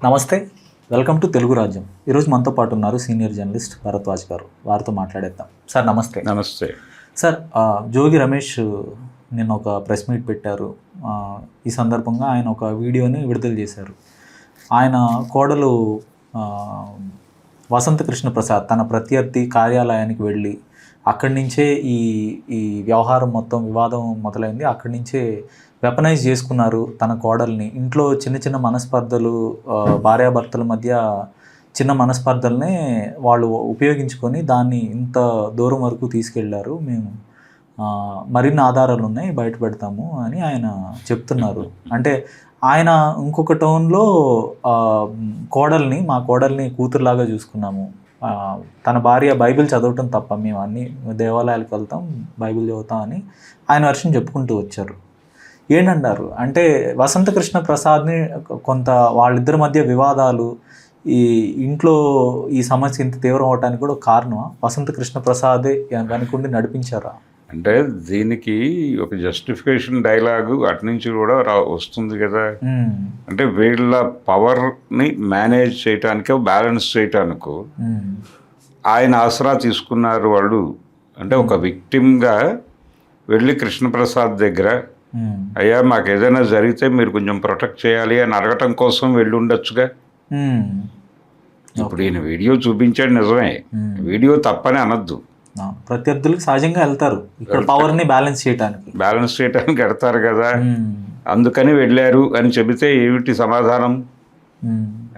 నమస్తే, welcome to Telugu రాజ్యం. ఈరోజు మనతో పాటు ఉన్నారు సీనియర్ జర్నలిస్ట్ భరద్వాజ్ గారు. వారితో మాట్లాడేద్దాం. సార్ నమస్తే. నమస్తే సార్, జోగి రమేష్ నిన్న ఒక ప్రెస్ మీట్ పెట్టారు. ఈ సందర్భంగా ఆయన ఒక వీడియోని విడుదల చేశారు. ఆయన కోడలు వసంత కృష్ణ ప్రసాద్ తన ప్రత్యర్థి కార్యాలయానికి వెళ్ళి అక్కడి నుంచే ఈ ఈ వ్యవహారం మొత్తం వివాదం మొదలైంది. అక్కడి నుంచే వెపనైజ్ చేసుకున్నారు తన కోడల్ని. ఇంట్లో చిన్న చిన్న మనస్పర్ధలు, భార్యాభర్తల మధ్య చిన్న మనస్పర్ధలనే వాళ్ళు ఉపయోగించుకొని దాన్ని ఇంత దూరం వరకు తీసుకెళ్లారు. మేము మరిన్ని ఆధారాలు ఉన్నాయి, బయట పెడతాము అని ఆయన చెప్తున్నారు. అంటే ఆయన ఇంకొక టోన్లో మా కోడల్ని కూతురులాగా చూసుకున్నాము, తన భార్య బైబిల్ చదవటం తప్ప, మేము అన్ని దేవాలయాలకు వెళ్తాం, బైబిల్ చదువుతాం అని ఆయన వర్షం చెప్పుకుంటూ వచ్చారు. ఏంటంటారు? అంటే వసంత కృష్ణ ప్రసాద్ని కొంత వాళ్ళిద్దరి మధ్య వివాదాలు, ఈ ఇంట్లో ఈ సమస్య ఇంత తీవ్రం అవడానికి కూడా కారణమా వసంత కృష్ణ ప్రసాదే వెనుకుండి నడిపించారా? అంటే దీనికి ఒక జస్టిఫికేషన్ డైలాగు అటు నుంచి కూడా వస్తుంది కదా. అంటే వీళ్ళ పవర్ని మేనేజ్ చేయటానికో బ్యాలెన్స్ చేయటానికో ఆయన ఆసరా తీసుకున్నారు వాళ్ళు. అంటే ఒక విక్టిమ్గా వెళ్ళి కృష్ణప్రసాద్ దగ్గర, అయ్యా మాకు ఏదైనా జరిగితే మీరు కొంచెం ప్రొటెక్ట్ చేయాలి అని అడగటం కోసం వెళ్ళి ఉండొచ్చుగా. ఇప్పుడు ఈయన వీడియో చూపించాడు నిజమే, వీడియో తప్పని అనొద్దు. ప్రత్యర్థులకు సహజంగా వెళ్తారు ఇక్కడ పవర్ని బ్యాలెన్స్ చేయడానికి వెళ్తారు కదా. అందుకని వెళ్ళారు అని చెబితే ఏమిటి సమాధానం?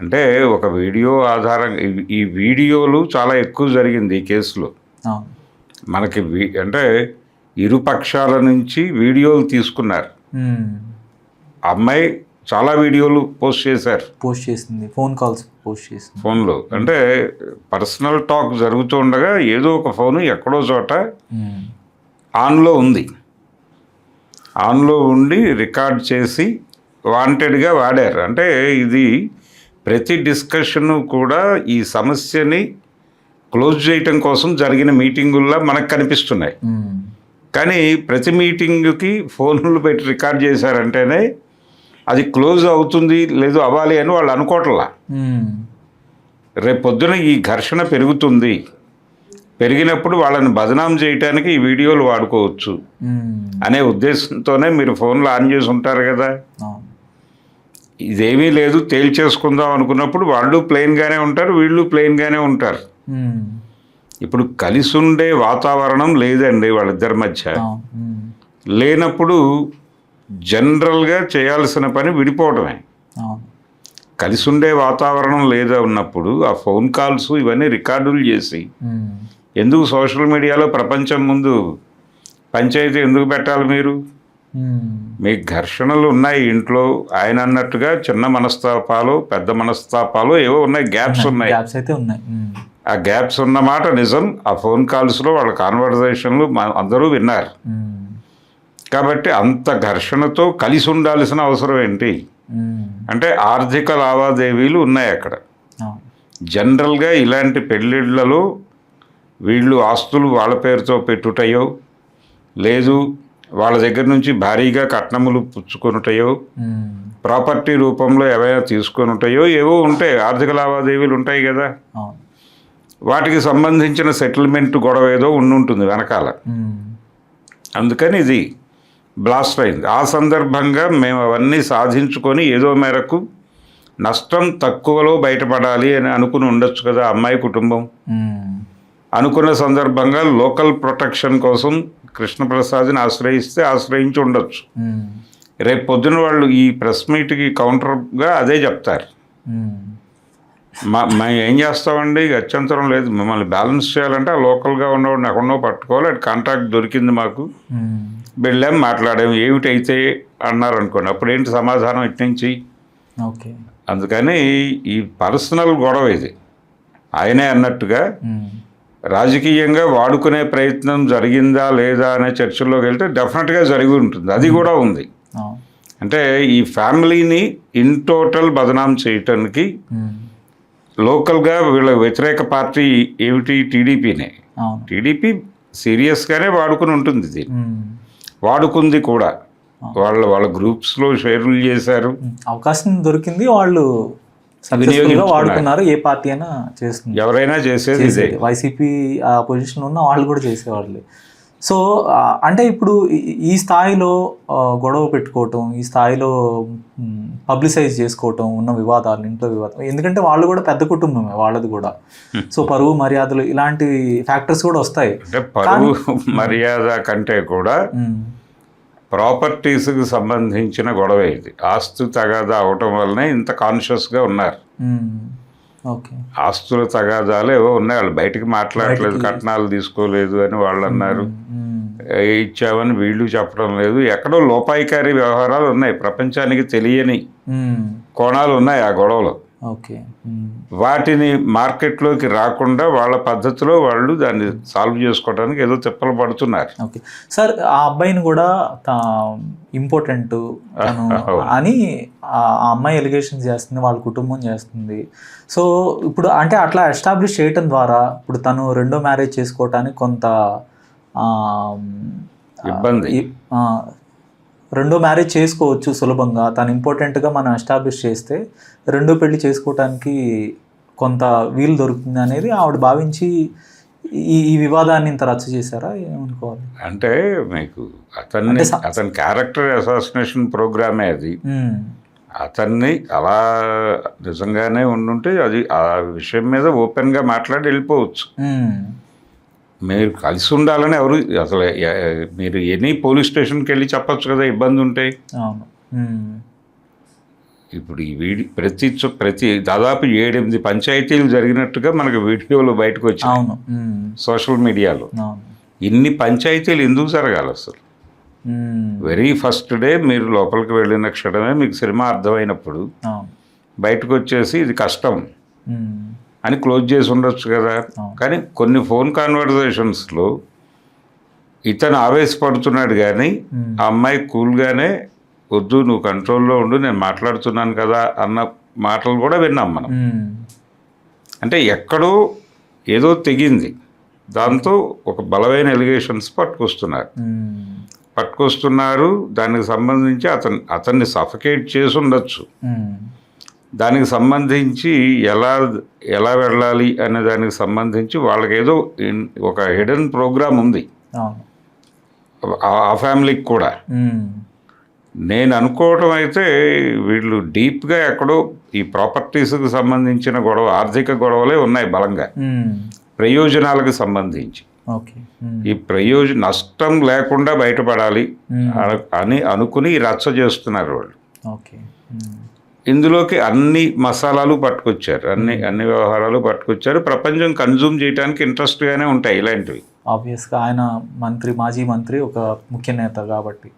అంటే ఒక వీడియో ఆధారంగా ఈ వీడియోలు చాలా ఎక్కువ జరిగింది ఈ కేసులో. మనకి అంటే ఇరు పక్షాల నుంచి వీడియోలు తీసుకున్నారు. అమ్మాయి చాలా వీడియోలు పోస్ట్ చేసింది, ఫోన్ కాల్స్ పోస్ట్ చేసింది ఫోన్లో. అంటే పర్సనల్ టాక్ జరుగుతూ ఉండగా ఏదో ఒక ఫోను ఎక్కడో చోట ఆన్లో ఉండి రికార్డ్ చేసి వాంటెడ్గా వాడారు. అంటే ఇది ప్రతి డిస్కషను కూడా ఈ సమస్యని క్లోజ్ చేయటం కోసం జరిగిన మీటింగుల్లో మనకు కనిపిస్తున్నాయి. కానీ ప్రతి మీటింగ్కి ఫోన్లు పెట్టి రికార్డ్ చేశారంటేనే అది క్లోజ్ అవుతుంది, లేదు అవ్వాలి అని వాళ్ళు అనుకోవట్లా. రేపు పొద్దున ఈ ఘర్షణ పెరిగినప్పుడు వాళ్ళని బదనాం చేయటానికి ఈ వీడియోలు వాడుకోవచ్చు అనే ఉద్దేశంతోనే మీరు ఫోన్లు ఆన్ చేసి ఉంటారు కదా. ఇదేమీ లేదు తేల్చేసుకుందాం అనుకున్నప్పుడు వాళ్ళు ప్లెయిన్గానే ఉంటారు, వీళ్ళు ప్లెయిన్గానే ఉంటారు. ఇప్పుడు కలిసి ఉండే వాతావరణం లేదండి వాళ్ళిద్దరి మధ్య. లేనప్పుడు జనరల్గా చేయాల్సిన పని విడిపోవడమే. కలిసి ఉండే వాతావరణం లేదా ఉన్నప్పుడు ఆ ఫోన్ కాల్స్ ఇవన్నీ రికార్డులు చేసి ఎందుకు సోషల్ మీడియాలో ప్రపంచం ముందు పంచాయతీ ఎందుకు పెట్టాలి? మీకు ఘర్షణలు ఉన్నాయి ఇంట్లో, ఆయన అన్నట్టుగా చిన్న మనస్తాపాలు, పెద్ద మనస్తాపాలు ఏవో ఉన్నాయి, గ్యాప్స్ ఉన్నాయి. ఆ గ్యాప్స్ ఉన్నమాట నిజం. ఆ ఫోన్ కాల్స్లో వాళ్ళ కాన్వర్జేషన్లు అందరూ విన్నారు. కాబట్టి అంత ఘర్షణతో కలిసి ఉండాల్సిన అవసరం ఏంటి? అంటే ఆర్థిక లావాదేవీలు ఉన్నాయి అక్కడ. జనరల్గా ఇలాంటి పెళ్ళిళ్ళలో వీళ్ళు ఆస్తులు వాళ్ళ పేరుతో పెట్టుటయో, లేదు వాళ్ళ దగ్గర నుంచి భారీగా కట్నములు పుచ్చుకొనుటయో, ప్రాపర్టీ రూపంలో ఏవైనా తీసుకొనుటయో ఏవో ఉంటాయి, ఆర్థిక లావాదేవీలు ఉంటాయి కదా. వాటికి సంబంధించిన సెటిల్మెంట్ గొడవ ఏదో ఉంటుంది వెనకాల. అందుకని ఇది బ్లాస్ట్ అయింది. ఆ సందర్భంగా మేము అవన్నీ సాధించుకొని ఏదో మేరకు నష్టం తక్కువలో బయటపడాలి అని అనుకుని ఉండొచ్చు కదా అమ్మాయి కుటుంబం. అనుకున్న సందర్భంగా లోకల్ ప్రొటెక్షన్ కోసం కృష్ణప్రసాద్ని ఆశ్రయించి ఉండొచ్చు. రేపు పొద్దున వాళ్ళు ఈ ప్రెస్ మీట్కి కౌంటర్గా అదే చెప్తారు. మేము ఏం చేస్తామండి, గత్యంతరం లేదు, మిమ్మల్ని బ్యాలెన్స్ చేయాలంటే ఆ లోకల్గా ఉన్నవాడిని ఎక్కడో పట్టుకోవాలి, అది కాంట్రాక్ట్ దొరికింది మాకు, వెళ్ళాం మాట్లాడాము, ఏమిటైతే అన్నారు అనుకోండి, అప్పుడు ఏంటి సమాధానం ఇటు నుంచి? అందుకని ఈ పర్సనల్ గొడవ ఇది. ఆయనే అన్నట్టుగా రాజకీయంగా వాడుకునే ప్రయత్నం జరిగిందా లేదా అనే చర్చల్లోకి వెళ్తే డెఫినెట్గా జరిగి ఉంటుంది, అది కూడా ఉంది. అంటే ఈ ఫ్యామిలీని ఇన్ టోటల్ బదనాం చేయటానికి లోకల్గా వీళ్ళ వ్యతిరేక పార్టీ ఏమిటి? టీడీపీనే. టీడీపీ సీరియస్గానే వాడుకుని ఉంటుంది, దీన్ని వాడుకుంది కూడా. వాళ్ళ గ్రూప్స్లో షేర్లు చేశారు, అవకాశం దొరికింది, వాళ్ళు సక్సెస్ఫుల్ గా వాడుకున్నారు. ఏ పార్టీ అయినా చేస్తుంది, ఎవరైనా చేసేది ఇదే. వైసీపీ ఆ పొజిషన్ ఉన్న వాళ్ళు కూడా చేసేవాళ్ళే. సో అంటే ఇప్పుడు ఈ స్థాయిలో గొడవ పెట్టుకోవటం, ఈ స్థాయిలో పబ్లిసైజ్ చేసుకోవటం ఉన్న వివాదాలు, ఇంట్లో వివాదం, ఎందుకంటే వాళ్ళు కూడా పెద్ద కుటుంబమే వాళ్ళది కూడా. సో పరువు మర్యాదలు ఇలాంటి ఫ్యాక్టర్స్ కూడా వస్తాయి. అంటే పరువు మర్యాద కంటే కూడా ప్రాపర్టీస్కి సంబంధించిన గొడవ ఇది. ఆస్తు తగాదా అవటం వల్లనే ఇంత కాన్షియస్గా ఉన్నారు. ఓకే, ఆస్తుల తగాదాలు ఏవో ఉన్నాయి, వాళ్ళు బయటికి మాట్లాడలేదు, కట్నాలు తీసుకోలేదు అని వాళ్ళు అన్నారు, ఇచ్చామని వీళ్ళు చెప్పడం లేదు. ఎక్కడో లోపాయికారి వ్యవహారాలు ఉన్నాయి, ప్రపంచానికి తెలియని కోణాలు ఉన్నాయి ఆ గొడవలో. ఓకే, వాటిని మార్కెట్లోకి రాకుండా వాళ్ళ పద్ధతిలో వాళ్ళు దాన్ని సాల్వ్ చేసుకోవడానికి ఏదో తిప్పలు పడుతున్నారు. ఓకే సార్, ఆ అబ్బాయిని కూడా ఇంపార్టెంట్ అని ఆ అమ్మాయి ఎలిగేషన్స్ చేస్తుంది, వాళ్ళ కుటుంబం చేస్తుంది. సో ఇప్పుడు అంటే అట్లా ఎస్టాబ్లిష్ చేయటం ద్వారా ఇప్పుడు తను రెండో మ్యారేజ్ చేసుకోవటానికి కొంత ఇబ్బంది, రెండో మ్యారేజ్ చేసుకోవచ్చు సులభంగా, తను ఇంపార్టెంట్గా మనం ఎస్టాబ్లిష్ చేస్తే రెండో పెళ్లి చేసుకోవటానికి కొంత వీలు దొరుకుతుంది అనేది ఆవిడ భావించి ఈ వివాదాన్ని ఇంత రచ్చ చేశారా, ఏమనుకోవాలి? అంటే మీకు అతని క్యారెక్టర్ అసాసినేషన్ ప్రోగ్రామే అది. అతన్ని అలా నిజంగానే ఉండుంటే అది ఆ విషయం మీద ఓపెన్గా మాట్లాడి వెళ్ళిపోవచ్చు. మీరు కలిసి ఉండాలని ఎవరు అసలు మీరు ఎనీ పోలీస్ స్టేషన్కి వెళ్ళి చెప్పచ్చు కదా, ఇబ్బంది ఉంటే. ఇప్పుడు ఈ ప్రతి దాదాపు 7-8 పంచాయతీలు జరిగినట్టుగా మనకు వీడియోలు బయటకు వచ్చాయి సోషల్ మీడియాలో. ఇన్ని పంచాయతీలు ఎందుకు జరగాలి అసలు? వెరీ ఫస్ట్ డే మీరు లోపలికి వెళ్ళిన క్షణమే మీకు సినిమా అర్థమైనప్పుడు బయటకు వచ్చేసి ఇది కష్టం అని క్లోజ్ చేసి ఉండొచ్చు కదా. కానీ కొన్ని ఫోన్ కాన్వర్జేషన్స్లో ఇతను ఆవేశపడుతున్నాడు కానీ ఆ అమ్మాయి కూల్గానే వద్దు నువ్వు కంట్రోల్లో ఉండు నేను మాట్లాడుతున్నాను కదా అన్న మాటలు కూడా విన్నాం మనం. అంటే ఎక్కడో ఏదో తెగింది, దాంతో ఒక బలమైన ఎలిగేషన్స్ పట్టుకొస్తున్నారు. దానికి సంబంధించి అతన్ని సఫకేట్ చేసి ఉండొచ్చు. దానికి సంబంధించి ఎలా వెళ్ళాలి అనే దానికి సంబంధించి వాళ్ళకి ఏదో ఒక హిడెన్ ప్రోగ్రామ్ ఉంది ఆ ఫ్యామిలీకి కూడా. నేను అనుకోవటం అయితే వీళ్ళు డీప్గా ఎక్కడో ఈ ప్రాపర్టీస్కి సంబంధించిన గొడవ, ఆర్థిక గొడవలే ఉన్నాయి బలంగా, ప్రయోజనాలకు సంబంధించి. ఈ నష్టం లేకుండా బయటపడాలి అని అనుకుని రచ్చ చేస్తున్నారు వాళ్ళు. ఇందులోకి అన్ని మసాలాలు పట్టుకొచ్చారు, అన్ని వ్యవహారాలు పట్టుకొచ్చారు. ప్రపంచం కన్జ్యూమ్ చేయడానికి ఇంట్రెస్ట్గానే ఉంటాయి ఇలాంటివి. ఆబ్వియస్గా ఆయన మాజీ మంత్రి, ఒక ముఖ్య నేత కాబట్టి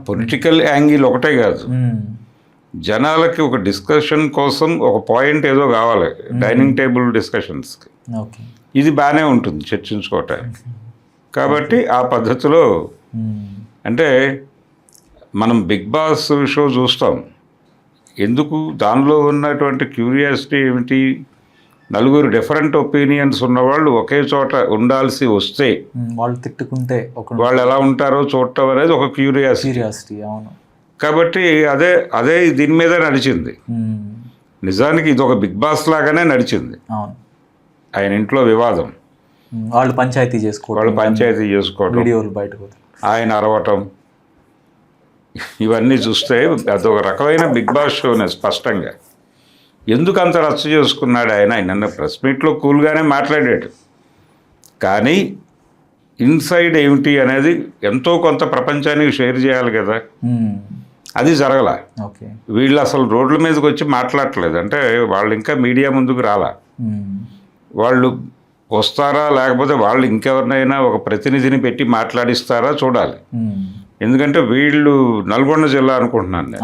పొలిటికల్ యాంగిల్ ఒకటే కాదు, జనాలకి ఒక డిస్కషన్ కోసం ఒక పాయింట్ ఏదో కావాలి డైనింగ్ టేబుల్ డిస్కషన్స్కి. ఇది బాగానే ఉంటుంది చర్చించుకోవటానికి. కాబట్టి ఆ పద్ధతిలో అంటే మనం బిగ్ బాస్ షో చూస్తాం, ఎందుకు దానిలో ఉన్నటువంటి క్యూరియాసిటీ ఏమిటి, నలుగురు డిఫరెంట్ ఒపీనియన్స్ ఉన్నవాళ్ళు ఒకే చోట ఉండాల్సి వస్తే వాళ్ళు తిట్టుకుంటే వాళ్ళు ఎలా ఉంటారో చూడటం అనేది ఒక క్యూరియాసిటీ. అవును, కాబట్టి అదే దీని మీద నడిచింది. నిజానికి ఇది ఒక బిగ్ బాస్ లాగానే నడిచింది. ఆయన ఇంట్లో వివాదం, వాళ్ళు పంచాయతీ చేసుకోవడం, వీడియోలు బయటకు ఆయన అరవటం, ఇవన్నీ చూస్తే అదొక రకమైన బిగ్ బాస్ షోనే. స్పష్టంగా ఎందుకు అంత రచ్చ చేసుకున్నాడు ఆయన నిన్న ప్రెస్ మీట్లో కూల్గానే మాట్లాడాడు, కానీ ఇన్సైడ్ ఏమిటి అనేది ఎంతో కొంత ప్రపంచానికి షేర్ చేయాలి కదా, అది జరగల. వీళ్ళు అసలు రోడ్ల మీదకి వచ్చి మాట్లాడట్లేదు, అంటే వాళ్ళు ఇంకా మీడియా ముందుకు రాలా. వాళ్ళు వస్తారా లేకపోతే వాళ్ళు ఇంకెవరినైనా ఒక ప్రతినిధిని పెట్టి మాట్లాడిస్తారా చూడాలి. ఎందుకంటే వీళ్ళు నల్గొండ జిల్లా అనుకుంటున్నాను నేను,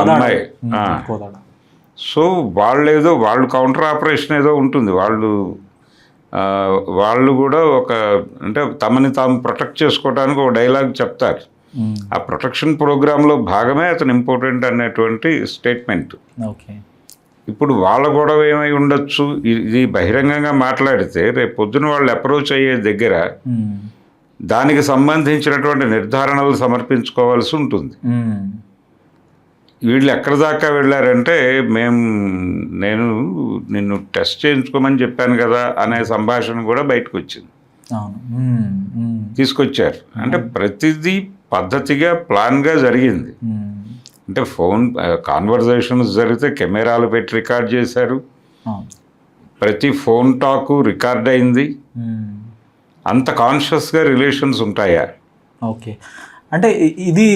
అమ్మాయి. సో వాళ్ళు కౌంటర్ ఆపరేషన్ ఏదో ఉంటుంది, వాళ్ళు కూడా ఒక అంటే తమని తాము ప్రొటెక్ట్ చేసుకోవడానికి ఒక డైలాగ్ చెప్తారు. ఆ ప్రొటెక్షన్ ప్రోగ్రాంలో భాగమే అతను ఇంపార్టెంట్ అనేటువంటి స్టేట్మెంట్. ఇప్పుడు వాళ్ళ గొడవ ఏమై ఉండొచ్చు, ఇది బహిరంగంగా మాట్లాడితే రేపు పొద్దున వాళ్ళు అప్రోచ్ అయ్యే దగ్గర దానికి సంబంధించినటువంటి నిర్ధారణలు సమర్పించుకోవాల్సి ఉంటుంది. వీళ్ళు ఎక్కడి దాకా వెళ్ళారంటే నేను నిన్ను టెస్ట్ చేయించుకోమని చెప్పాను కదా అనే సంభాషణ కూడా బయటకు వచ్చింది, అవును. తీసుకొచ్చారు. అంటే ప్రతిదీ పద్ధతిగా ప్లాన్గా జరిగింది. అంటే ఫోన్ కాన్వర్జేషన్స్ జరిగితే కెమెరాలు పెట్టి రికార్డ్ చేశారు, అవును. ప్రతి ఫోన్ టాకు రికార్డ్ అయింది. అంత కాన్షియస్గా రిలేషన్స్ ఉంటాయా? ఓకే. అంటే ఇది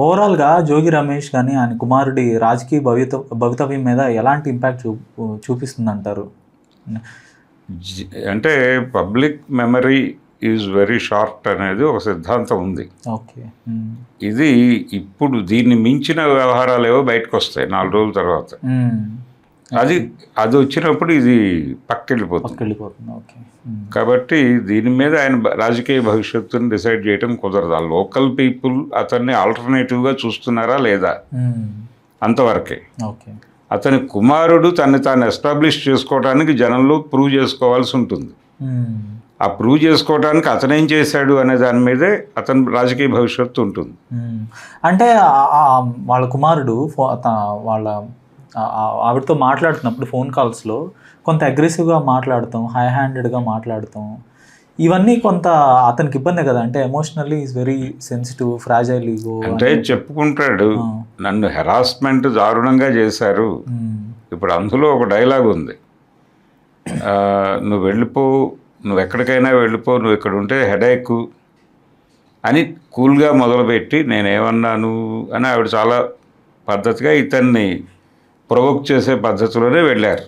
ఓవరాల్గా జోగి రమేష్ కానీ ఆయన కుమారుడి రాజకీయ భవితవ్యం మీద ఎలాంటి ఇంపాక్ట్ చూపిస్తుంది అంటారు? అంటే public memory is very short అనేది ఒక సిద్ధాంతం ఉంది. ఓకే. ఇది ఇప్పుడు దీన్ని మించిన వ్యవహారాలు ఏవో బయటకు వస్తాయి 4 రోజుల తర్వాత. అది వచ్చినప్పుడు ఇది పక్కెళ్ళిపోతుంది. ఓకే. కాబట్టి దీని మీద ఆయన రాజకీయ భవిష్యత్తుని డిసైడ్ చేయడం కుదరదు. ఆ లోకల్ పీపుల్ అతన్ని ఆల్టర్నేటివ్గా చూస్తున్నారా లేదా అంతవరకే. ఓకే. అతని కుమారుడు తన్ని తాను ఎస్టాబ్లిష్ చేసుకోవడానికి జనంలో ప్రూవ్ చేసుకోవాల్సి ఉంటుంది. ఆ ప్రూవ్ చేసుకోవడానికి అతనేం చేశాడు అనే దాని మీదే అతని రాజకీయ భవిష్యత్తు ఉంటుంది. అంటే వాళ్ళ కుమారుడు వాళ్ళ ఆవిడతో మాట్లాడుతున్నప్పుడు ఫోన్ కాల్స్లో కొంత అగ్రెసివ్గా మాట్లాడతాం, హై హ్యాండెడ్గా మాట్లాడతాం, ఇవన్నీ కొంత అతనికి ఇబ్బందే కదా. అంటే emotionally is very sensitive, fragile ego. అంటే చెప్పుకుంటాడు, నన్ను హెరాస్మెంట్ దారుణంగా చేశారు. ఇప్పుడు అందులో ఒక డైలాగ్ ఉంది, నువ్వు వెళ్ళిపో, నువ్వు ఎక్కడికైనా వెళ్ళిపో, నువ్వు ఇక్కడ ఉంటే హెడేక్ అని కూల్గా మొదలుపెట్టి నేనేమన్నాను అని ఆవిడ చాలా పద్ధతిగా ఇతన్ని ప్రొవోక్ చేసే పద్ధతిలోనే వెళ్ళారు.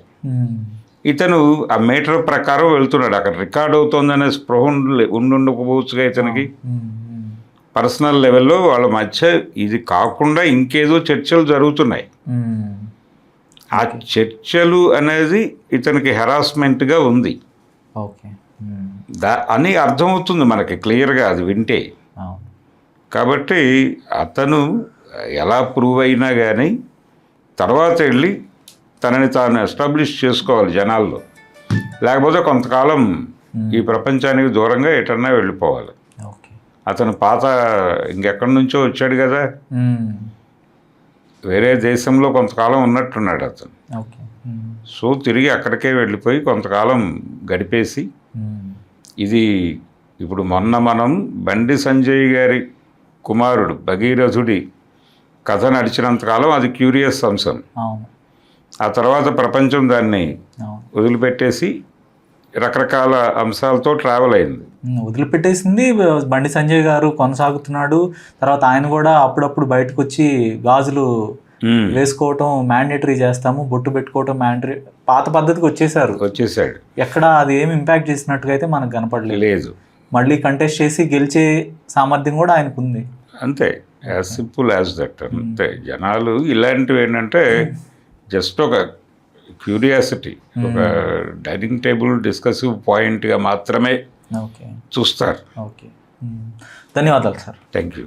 ఇతను ఆ మీటర్ ప్రకారం వెళ్తున్నాడు. అక్కడ రికార్డ్ అవుతుందనే స్పృహ ఉండకపోవచ్చుగా ఇతనికి. పర్సనల్ లెవెల్లో వాళ్ళ మధ్య ఇది కాకుండా ఇంకేదో చర్చలు జరుగుతున్నాయి. ఆ చర్చలు అనేది ఇతనికి హెరాస్మెంట్గా ఉంది అని అర్థమవుతుంది మనకి క్లియర్గా అది వింటే. కాబట్టి అతను ఎలా ప్రూవ్ అయినా కానీ తర్వాత వెళ్ళి తనని తాను ఎస్టాబ్లిష్ చేసుకోవాలి జనాల్లో, లేకపోతే కొంతకాలం ఈ ప్రపంచానికి దూరంగా ఎటన్నా వెళ్ళిపోవాలి. అతను పాత ఇంకెక్కడి నుంచో వచ్చాడు కదా, వేరే దేశంలో కొంతకాలం ఉన్నట్టున్నాడు అతను. సో తిరిగి అక్కడికే వెళ్ళిపోయి కొంతకాలం గడిపేసి, ఇది ఇప్పుడు మొన్న మనం బండి సంజయ్ గారి కుమారుడు భగీరథుడి కథ నడిచినంతకాలం అది క్యూరియస్ అంశం. ఆ తర్వాత ప్రపంచం దాన్ని వదిలిపెట్టేసి రకరకాల అంశాలతో ట్రావెల్ అయింది. వదిలిపెట్టేసింది. బండి సంజయ్ గారు కొనసాగుతున్నాడు. తర్వాత ఆయన కూడా అప్పుడప్పుడు బయటకు వచ్చి గాజులు వేసుకోవటం మ్యాండేటరీ చేస్తాము, బొట్టు పెట్టుకోవటం మ్యాండేటరీ, పాత పద్ధతికి వచ్చేసాడు. ఎక్కడ అది ఏమి ఇంపాక్ట్ చేసినట్టుగా అయితే మనకు కనపడలేదు. మళ్ళీ కంటెస్ట్ చేసి గెలిచే సామర్థ్యం కూడా ఆయనకు ఉంది. అంతే, యాజ్ సింపుల్ యాజ్ దట్. అంతే. జనాలు ఇలాంటివి ఏంటంటే జస్ట్ ఒక క్యూరియాసిటీ, ఒక డైనింగ్ టేబుల్ డిస్కసివ్ పాయింట్గా మాత్రమే చూస్తారు. ధన్యవాదాలు సార్. Thank you.